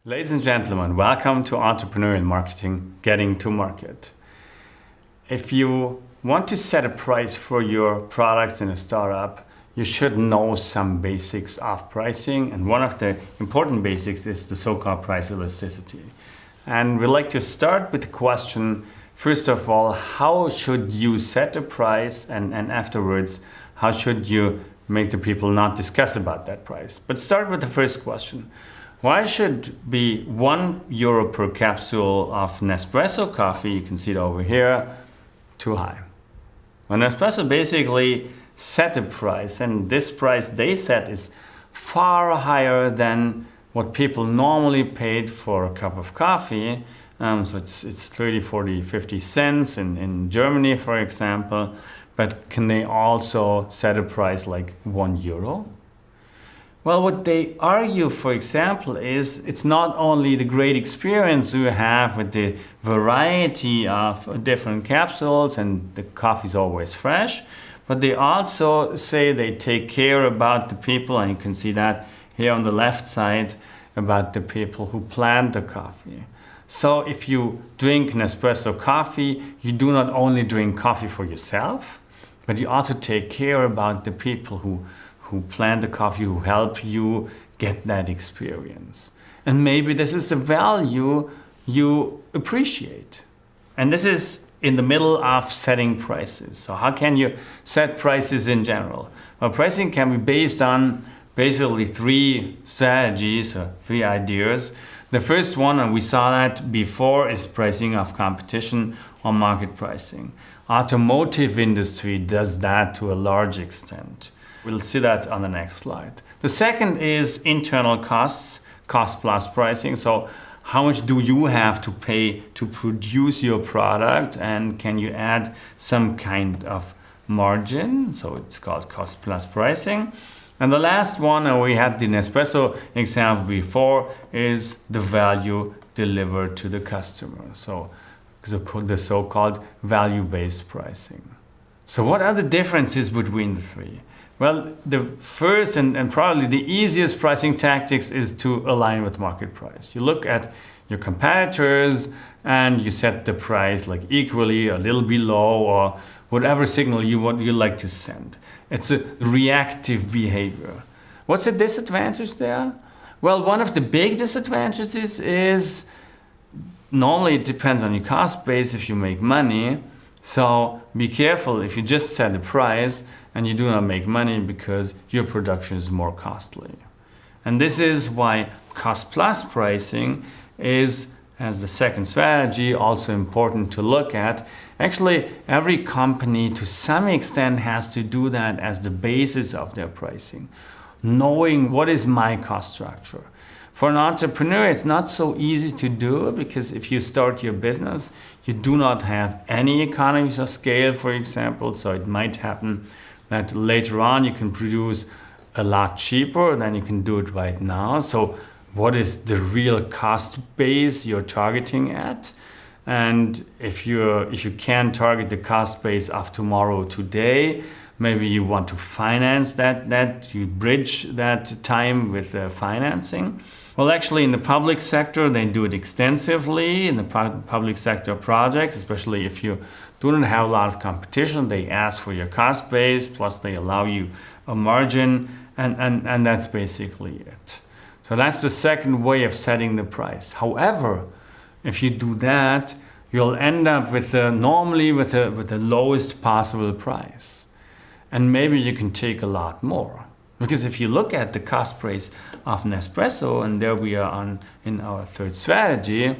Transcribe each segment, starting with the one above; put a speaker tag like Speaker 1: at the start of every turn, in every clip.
Speaker 1: Ladies and gentlemen, welcome to Entrepreneurial Marketing, Getting to Market. If you want to set a price for your products in a startup, you should know some basics of pricing, and one of the important basics is the so-called price elasticity. And we'd like to start with the question, first of all, how should you set a price, and afterwards, how should you make the people not discuss about that price? But start with the first question. Why should be €1 per capsule of Nespresso coffee, you can see it over here, too high? Well, Nespresso basically set a price, and this price they set is far higher than what people normally paid for a cup of coffee. So it's 30, 40, 50 cents in Germany, for example. But can they also set a price like €1? Well, what they argue, for example, is it's not only the great experience you have with the variety of different capsules and the coffee is always fresh, but they also say they take care about the people, and you can see that here on the left side, about the people who plant the coffee. So if you drink Nespresso coffee, you do not only drink coffee for yourself, but you also take care about the people who plant the coffee, who help you get that experience. And maybe this is the value you appreciate. And this is in the middle of setting prices. So how can you set prices in general? Well, pricing can be based on basically three strategies or three ideas. The first one, and we saw that before, is pricing of competition or market pricing. Automotive industry does that to a large extent. We'll see that on the next slide. The second is internal costs, cost plus pricing. So how much do you have to pay to produce your product, and can you add some kind of margin? So it's called cost plus pricing. And the last one, and we had the Nespresso example before, is the value delivered to the customer. So the so-called value-based pricing. So what are the differences between the three? Well, the first and probably the easiest pricing tactics is to align with market price. You look at your competitors and you set the price like equally, a little below, or whatever signal you like to send. It's a reactive behavior. What's the disadvantage there? Well, one of the big disadvantages is normally it depends on your cost base if you make money. So be careful if you just set the price and you do not make money because your production is more costly. And this is why cost plus pricing is, as the second strategy, also important to look at. Actually, every company to some extent has to do that as the basis of their pricing, knowing what is my cost structure. For an entrepreneur, it's not so easy to do, because if you start your business, you do not have any economies of scale, for example. So it might happen that later on you can produce a lot cheaper than you can do it right now. So what is the real cost base you're targeting at? And if you can target the cost base of tomorrow today, maybe you want to finance that you bridge that time with financing. Well, actually, in the public sector, they do it extensively. In the public sector projects, especially if you do not have a lot of competition, they ask for your cost base, plus they allow you a margin, and that's basically it. So that's the second way of setting the price. However, if you do that, you'll end up with normally with the lowest possible price. And maybe you can take a lot more. Because if you look at the cost price of Nespresso, and there we are in our third strategy,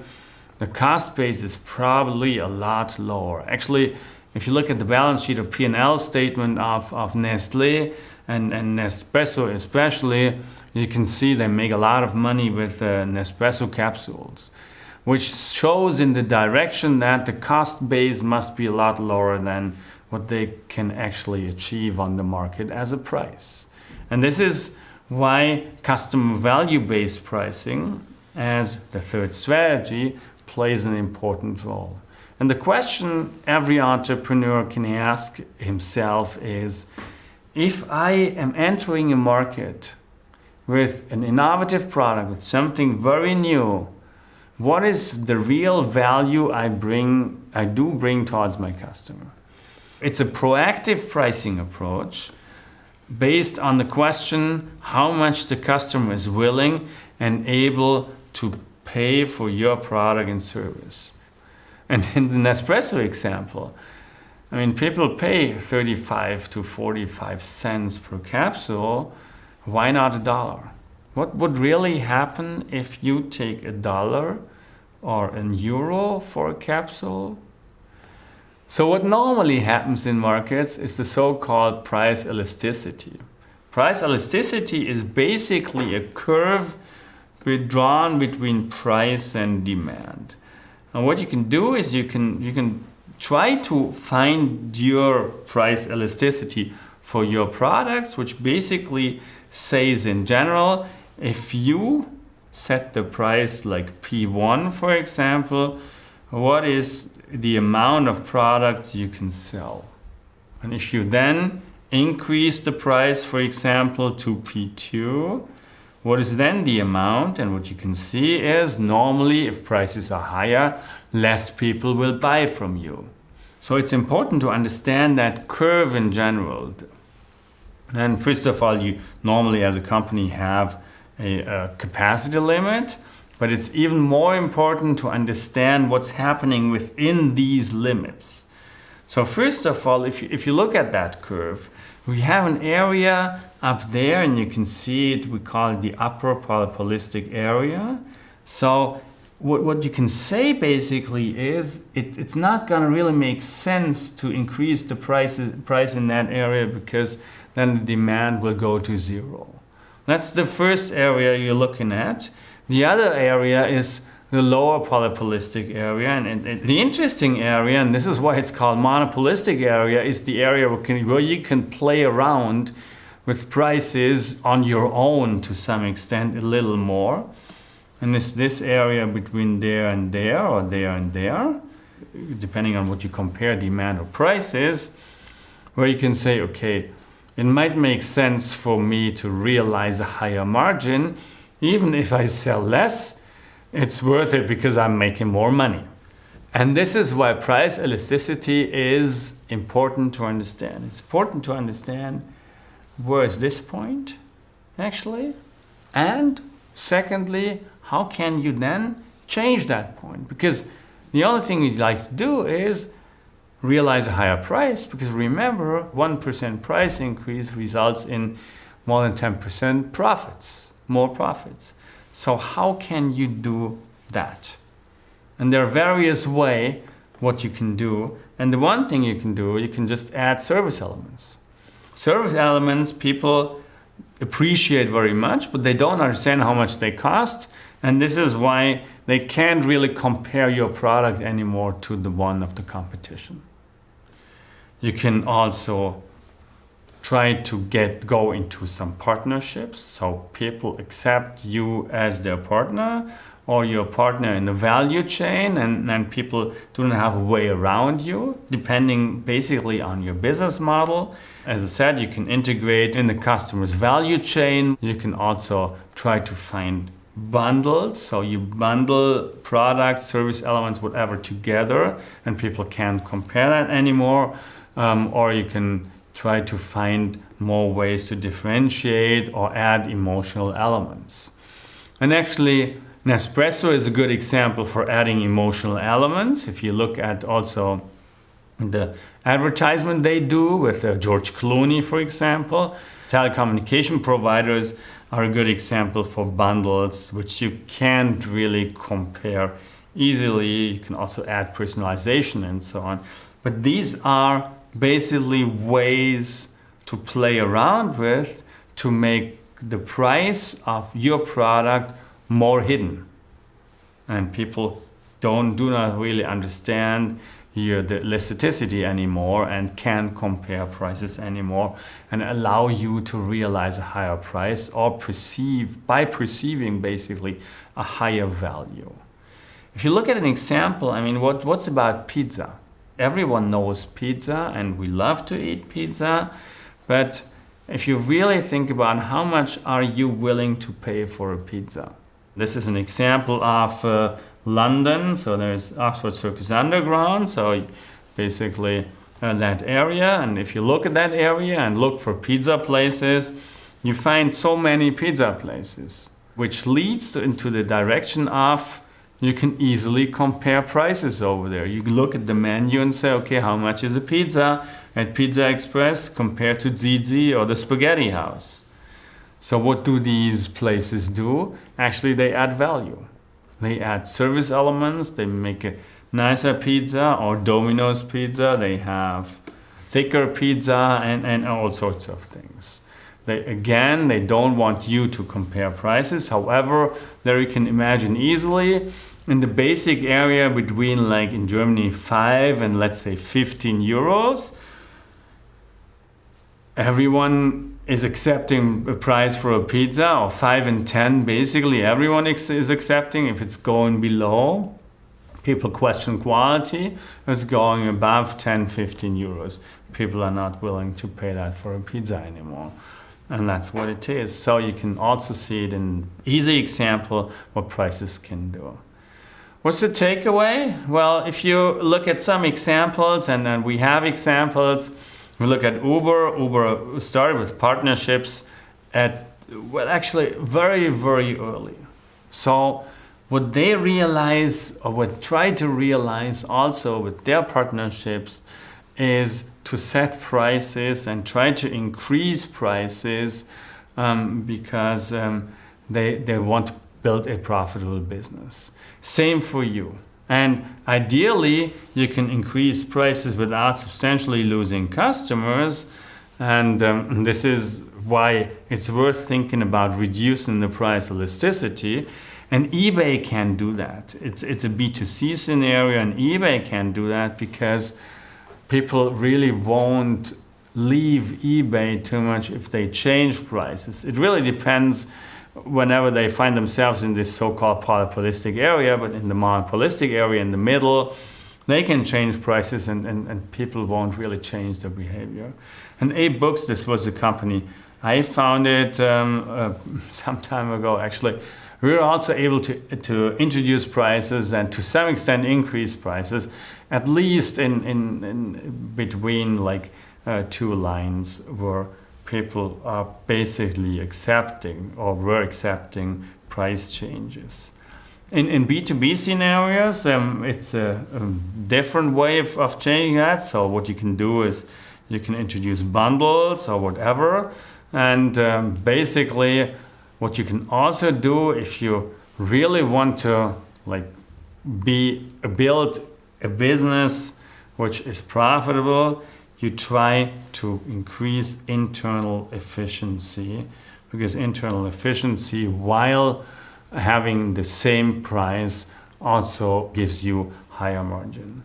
Speaker 1: the cost base is probably a lot lower. Actually, if you look at the balance sheet or P&L statement of Nestlé and Nespresso especially, you can see they make a lot of money with Nespresso capsules, which shows in the direction that the cost base must be a lot lower than what they can actually achieve on the market as a price. And this is why customer value-based pricing, as the third strategy, plays an important role. And the question every entrepreneur can ask himself is, if I am entering a market with an innovative product, with something very new, what is the real value I do bring towards my customer? It's a proactive pricing approach based on the question how much the customer is willing and able to pay for your product and service. And in the Nespresso example, I mean, people pay 35 to 45 cents per capsule. Why not $1? What would really happen if you take $1 or €1 for a capsule? So what normally happens in markets is the so-called price elasticity. Price elasticity is basically a curve drawn between price and demand. And what you can do is you can try to find your price elasticity for your products, which basically says in general, if you set the price like P1, for example, what is the amount of products you can sell? And if you then increase the price, for example, to P2, what is then the amount? And what you can see is normally if prices are higher, less people will buy from you. So it's important to understand that curve in general. And first of all, you normally as a company have a capacity limit, but it's even more important to understand what's happening within these limits. So first of all, if you look at that curve, we have an area up there, and you can see it, we call it the upper polypolistic area. So what you can say basically is it's not going to really make sense to increase the price in that area, because then the demand will go to zero. That's the first area you're looking at. The other area is the lower polypolistic area, and the interesting area, and this is why it's called monopolistic area, is the area where you can play around with prices on your own to some extent, a little more. And it's this area between there and there, or there and there, depending on what you compare demand or prices, where you can say, okay, it might make sense for me to realize a higher margin. Even if I sell less, it's worth it because I'm making more money. And this is why price elasticity is important to understand. It's important to understand where is this point, actually, and secondly, how can you then change that point? Because the only thing you'd like to do is realize a higher price, because remember, 1% price increase results in more than 10% profits, more profits. So how can you do that? And there are various ways what you can do. And the one thing you can do, you can just add service elements. Service elements people appreciate very much, but they don't understand how much they cost. And this is why they can't really compare your product anymore to the one of the competition. You can also try to go into some partnerships, so people accept you as their partner or your partner in the value chain, and then people don't have a way around you, depending basically on your business model. As I said, you can integrate in the customer's value chain. You can also try to find bundles, so you bundle products, service elements, whatever together, and people can't compare that anymore. Or you can try to find more ways to differentiate or add emotional elements. And actually, Nespresso is a good example for adding emotional elements. If you look at also the advertisement they do with George Clooney, for example, telecommunication providers are a good example for bundles, which you can't really compare easily. You can also add personalization and so on. But these are basically ways to play around with to make the price of your product more hidden. And people do not really understand the elasticity anymore and can't compare prices anymore and allow you to realize a higher price or perceiving basically a higher value. If you look at an example, I mean, what's about pizza? Everyone knows pizza and we love to eat pizza, but if you really think about how much are you willing to pay for a pizza. This is an example of London. So there's Oxford Circus Underground. So basically that area. And if you look at that area and look for pizza places, you find so many pizza places, which leads into the direction of you can easily compare prices over there. You look at the menu and say, okay, how much is a pizza at Pizza Express compared to Zizi or the Spaghetti House? So what do these places do? Actually, they add value. They add service elements. They make a nicer pizza, or Domino's pizza. They have thicker pizza and all sorts of things. They don't want you to compare prices. However, there you can imagine easily in the basic area between, like in Germany, 5 and let's say 15 euros, everyone is accepting a price for a pizza, or 5 and 10, basically everyone is accepting. If it's going below, people question quality. If it's going above 10, 15 euros, people are not willing to pay that for a pizza anymore. And that's what it is. So you can also see it in easy example what prices can do. What's the takeaway? Well, if you look at some examples, and then we have examples, we look at Uber. Uber started with partnerships actually very, very early. So what they realize, or what try to realize also with their partnerships, is to set prices and try to increase prices because they want to build a profitable business. Same for you. And ideally, you can increase prices without substantially losing customers. And this is why it's worth thinking about reducing the price elasticity. And eBay can do that. It's a B2C scenario, and eBay can do that because people really won't leave eBay too much if they change prices. It really depends whenever they find themselves in this so-called polypolistic area, but in the monopolistic area in the middle, they can change prices and people won't really change their behavior. And Abe Books, this was a company I founded some time ago actually. We were also able to introduce prices and to some extent increase prices, at least in between like two lines where people are basically accepting or were accepting price changes. In B2B scenarios, it's a different way of changing that. So what you can do is you can introduce bundles or whatever. And basically what you can also do if you really want to build a business which is profitable, you try to increase internal efficiency, because internal efficiency, while having the same price, also gives you higher margin.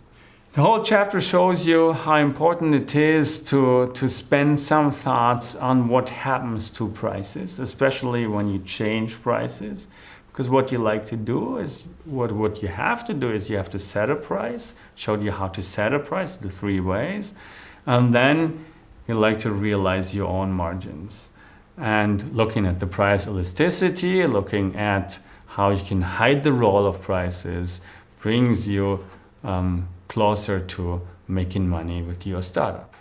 Speaker 1: The whole chapter shows you how important it is to spend some thoughts on what happens to prices, especially when you change prices. Because what you like to do is, what you have to do is you have to set a price, showed you how to set a price, the 3 ways. And then you like to realize your own margins. And looking at the price elasticity, looking at how you can hide the role of prices, brings you closer to making money with your startup.